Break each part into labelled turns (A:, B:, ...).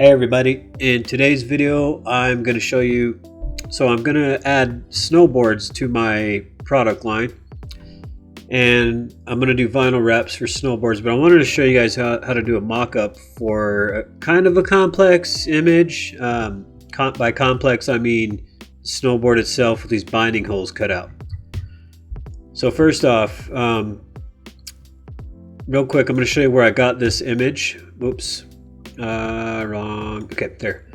A: Hey everybody, in today's video I'm going to show you, I'm going to add snowboards to my product line, and I'm going to do vinyl wraps for snowboards, but I wanted to show you guys how to do a mock-up for kind of a complex image. By complex I mean snowboard itself with these binding holes cut out. So first off, real quick, I'm going to show you where I got this image. Whoops. Wrong. Okay, there.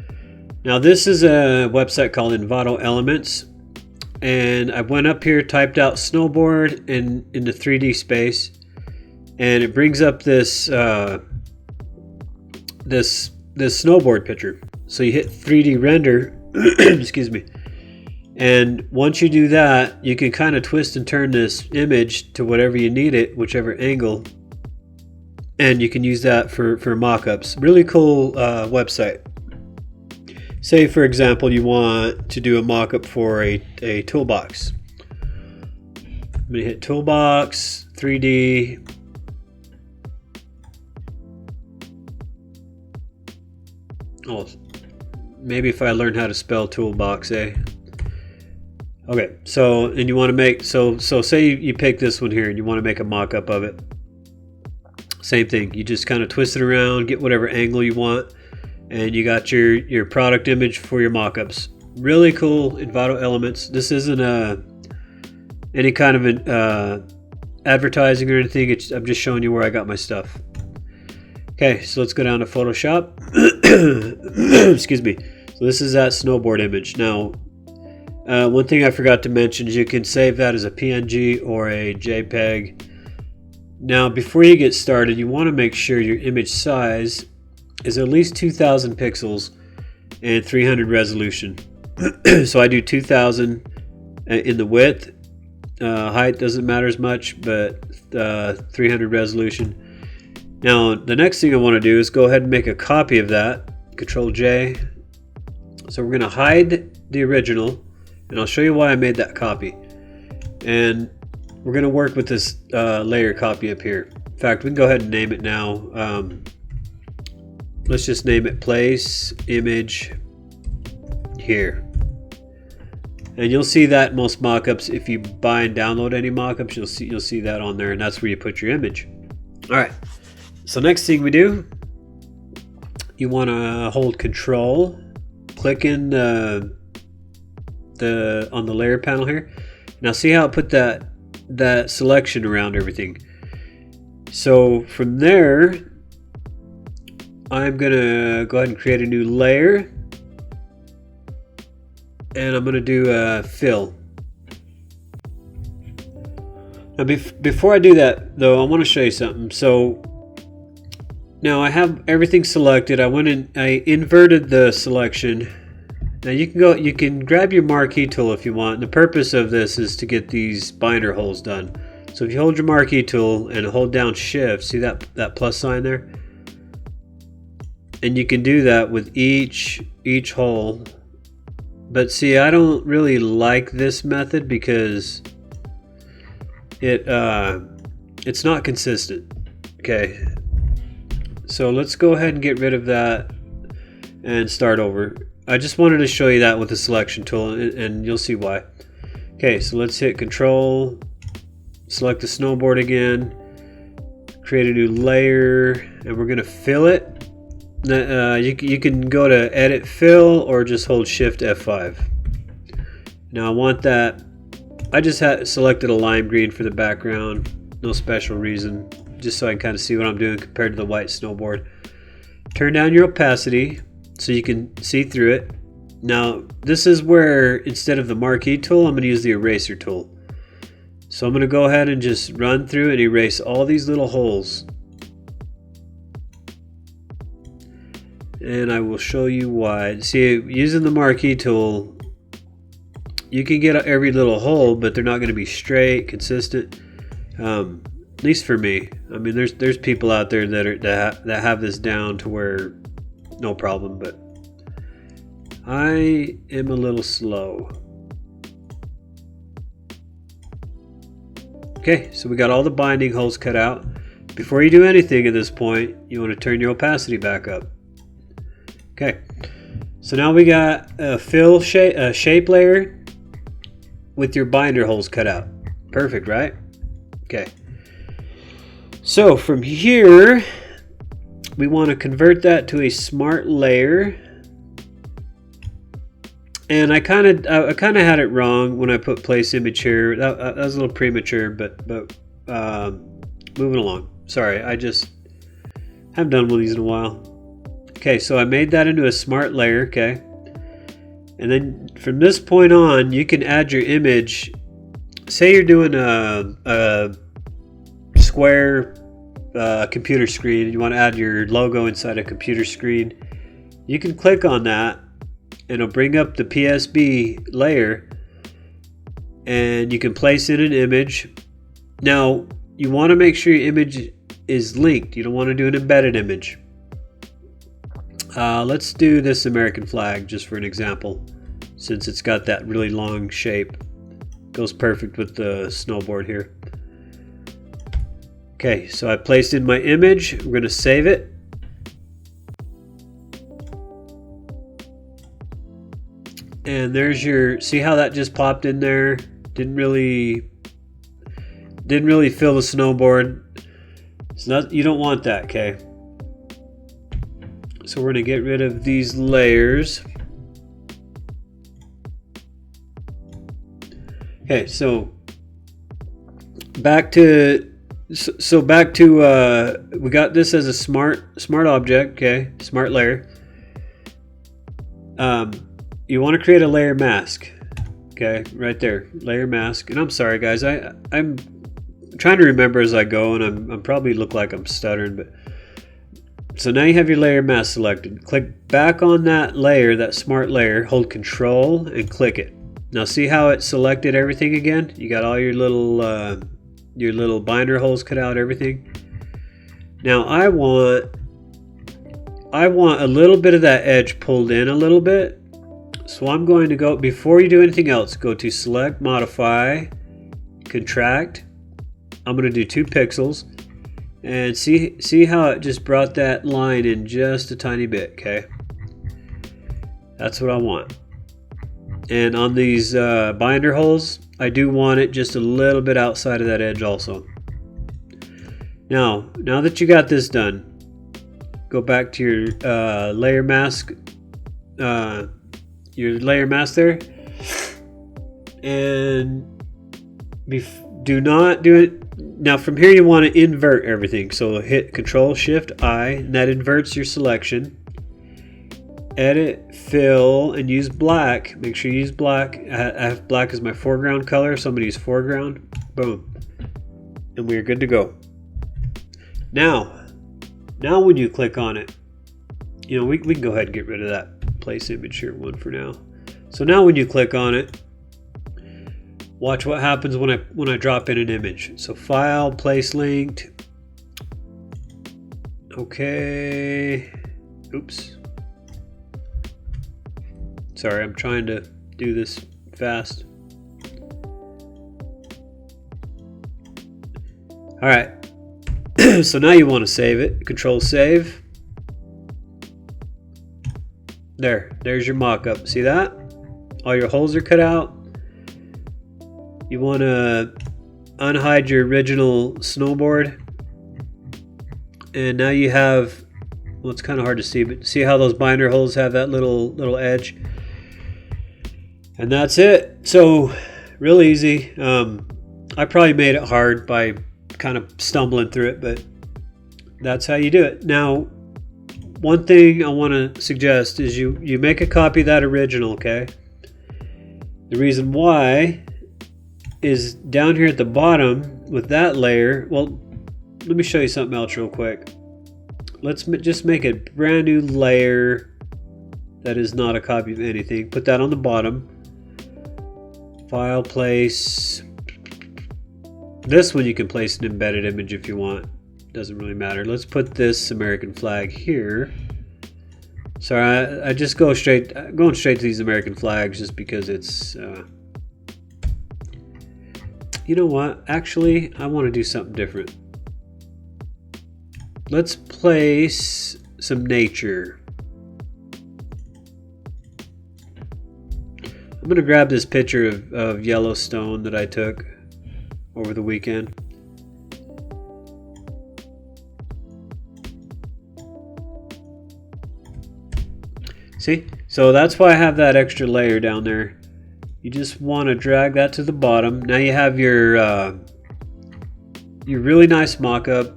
A: Now this is a website called Envato Elements, and I went up here, typed out snowboard in the 3D space, and it brings up this this snowboard picture. So you hit 3D render, excuse me, and once you do that, you can kind of twist and turn this image to whatever you need it, whichever angle. And you can use that for mock-ups. Really cool website. Say for example you want to do a mock-up for a toolbox. I'm going to hit toolbox, 3D. Oh, maybe if I learn how to spell toolbox, eh? Okay, so and you want to make, so say you pick this one here and you want to make a mock-up of it. Same thing, you just kind of twist it around, get whatever angle you want, and you got your product image for your mock-ups. Really cool Envato Elements. This isn't any kind of an advertising or anything. I'm just showing you where I got my stuff. Okay, so let's go down to Photoshop. Excuse me. So this is that snowboard image. Now, one thing I forgot to mention is you can save that as a PNG or a JPEG. Now, before you get started, you want to make sure your image size is at least 2000 pixels and 300 resolution. So I do 2000 in the width. Height doesn't matter as much, but 300 resolution. Now, the next thing I want to do is go ahead and make a copy of that. Control J. So we're going to hide the original, and I'll show you why I made that copy. And we're going to work with this layer copy up here. In fact, we can go ahead and name it now. Let's just name it place image here. And you'll see that in most mockups. If you buy and download any mockups, you'll see that on there, and that's where you put your image. All right. So next thing we do, you want to hold Control, click in on the layer panel here. Now see how I put that selection around everything. So from there, I'm gonna go ahead and create a new layer, and I'm gonna do a fill. Now before I do that though, I want to show you something. So now I have everything selected. I went in, I inverted the selection. Now you can grab your marquee tool if you want. And the purpose of this is to get these binder holes done. So if you hold your marquee tool and hold down Shift, see that plus sign there? And you can do that with each hole. But see, I don't really like this method because it's not consistent. Okay. So let's go ahead and get rid of that and start over. I just wanted to show you that with the selection tool, and you'll see why. Okay, so let's hit Control, select the snowboard again, create a new layer, and we're going to fill it. You can go to Edit Fill or just hold Shift F5. Now I want that. I just selected a lime green for the background, no special reason, just so I can kind of see what I'm doing compared to the white snowboard. Turn down your opacity so you can see through it. Now this is where, instead of the marquee tool, I'm going to use the eraser tool. So I'm going to go ahead and just run through and erase all these little holes, and I will show you why. See, using the marquee tool, you can get every little hole, but they're not going to be straight, consistent. At least for me. I mean, there's people out there that have this down to where no problem, but I am a little slow. Okay, so we got all the binding holes cut out. Before you do anything at this point, you want to turn your opacity back up. Okay, so now we got a shape layer with your binder holes cut out. Perfect, right? Okay. So from here, we want to convert that to a smart layer. And I kind of had it wrong when I put place image here. That was a little premature, but moving along. Sorry, I just haven't done one of these in a while. Okay, so I made that into a smart layer. Okay, and then from this point on, you can add your image. Say you're doing a square computer screen. You want to add your logo inside a computer screen. You can click on that. And it'll bring up the PSB layer and you can place in an image. Now you want to make sure your image is linked. You don't want to do an embedded image. Let's do this American flag just for an example, since it's got that really long shape. Goes perfect with the snowboard here. Okay, so I placed in my image. We're going to save it. And there's your, see how that just popped in there? Didn't really fill the snowboard. So you don't want that, okay? So we're gonna get rid of these layers. Okay, so back to we got this as a smart object, okay? Smart layer. You want to create a layer mask, okay, right there, layer mask. And I'm sorry guys, I'm trying to remember as I go, and I'm probably look like I'm stuttering, but so now you have your layer mask selected. Click back on that layer, that smart layer, hold control and click it. Now see how it selected everything again? You got all your little binder holes cut out, everything. Now I want a little bit of that edge pulled in a little bit. So I'm going to go, before you do anything else, go to select, modify, contract. I'm going to do 2 pixels and see how it just brought that line in just a tiny bit, okay? That's what I want. And on these binder holes, I do want it just a little bit outside of that edge also. Now that you got this done, go back to your layer mask, there, and do not do it. Now from here you want to invert everything, so hit Control Shift I, and that inverts your selection. Edit, fill, and use black. Make sure you use black. I have black as my foreground color, so I'm going to use foreground. Boom, and we're good to go. Now when you click on it, you know, we can go ahead and get rid of that place image here one for now. So now when you click on it, watch what happens when I drop in an image. So file, place linked. Okay. Oops. Sorry, I'm trying to do this fast. All right. So now you want to save it. Control save. There's your mock-up. See that? All your holes are cut out. You want to unhide your original snowboard. And now you have, well, it's kind of hard to see, but see how those binder holes have that little edge? And that's it. So real easy. I probably made it hard by kind of stumbling through it, but that's how you do it. Now, one thing I want to suggest is you make a copy of that original, okay? The reason why is down here at the bottom with that layer. Well, let me show you something else real quick. Let's just make a brand new layer that is not a copy of anything. Put that on the bottom. File, place. This one you can place an embedded image if you want. Doesn't really matter. Let's put this American flag here. Sorry, I just going straight to these American flags just because it's you know what? Actually, I want to do something different. Let's place some nature. I'm gonna grab this picture of Yellowstone that I took over the weekend. See? So that's why I have that extra layer down there. You just want to drag that to the bottom. Now you have your really nice mock-up.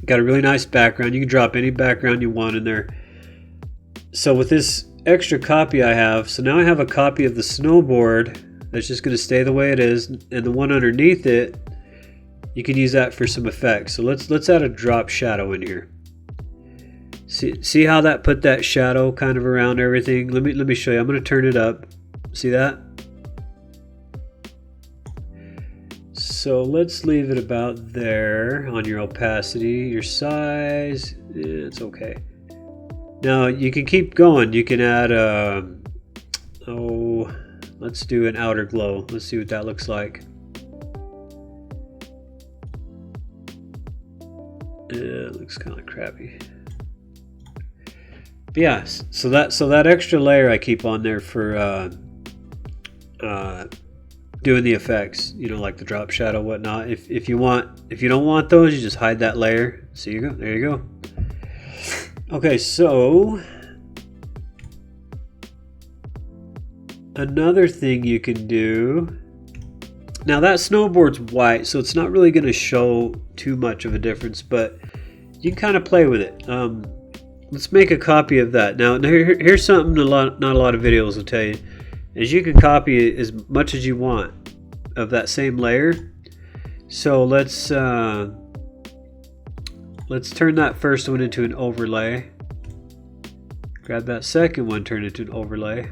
A: Got a really nice background. You can drop any background you want in there. So with this extra copy I have, so now I have a copy of the snowboard that's just going to stay the way it is, and the one underneath it, you can use that for some effects. So let's add a drop shadow in here. See how that put that shadow kind of around everything? Let me show you. I'm going to turn it up. See that? So let's leave it about there on your opacity. Your size, it's okay. Now you can keep going. You can add let's do an outer glow. Let's see what that looks like. It looks kind of crappy. But yeah, so that extra layer I keep on there for doing the effects, you know, like the drop shadow, whatnot. If you don't want those, you just hide that layer. So you go, there you go. Okay, so another thing you can do. Now that snowboard's white, so it's not really going to show too much of a difference, but you can kind of play with it. Let's make a copy of that. Now here's something not a lot of videos will tell you, is you can copy as much as you want of that same layer. So let's turn that first one into an overlay. Grab that second one, turn it into an overlay.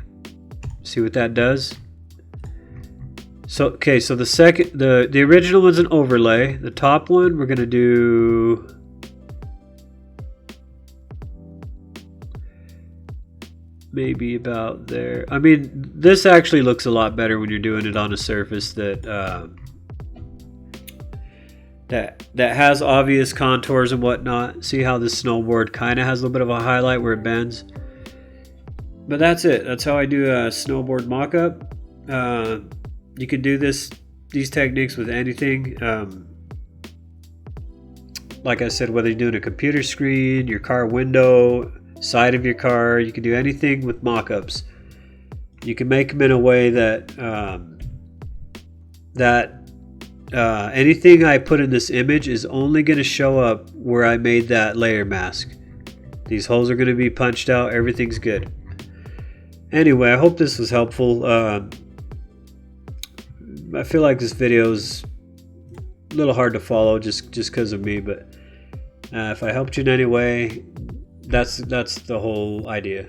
A: See what that does. So okay, so the original one's an overlay. The top one we're gonna do maybe about there. I mean, this actually looks a lot better when you're doing it on a surface that that has obvious contours and whatnot. See how this snowboard kind of has a little bit of a highlight where it bends. But that's it. That's how I do a snowboard mock-up. You can do these techniques with anything. Like I said, whether you're doing a computer screen, your car window, side of your car, you can do anything with mock-ups. You can make them in a way that anything I put in this image is only going to show up where I made that layer mask. These holes are going to be punched out. Everything's good. Anyway, I hope this was helpful. I feel like this video is a little hard to follow just because of me, but if I helped you in any way, that's the whole idea.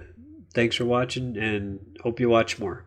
A: Thanks for watching, and hope you watch more.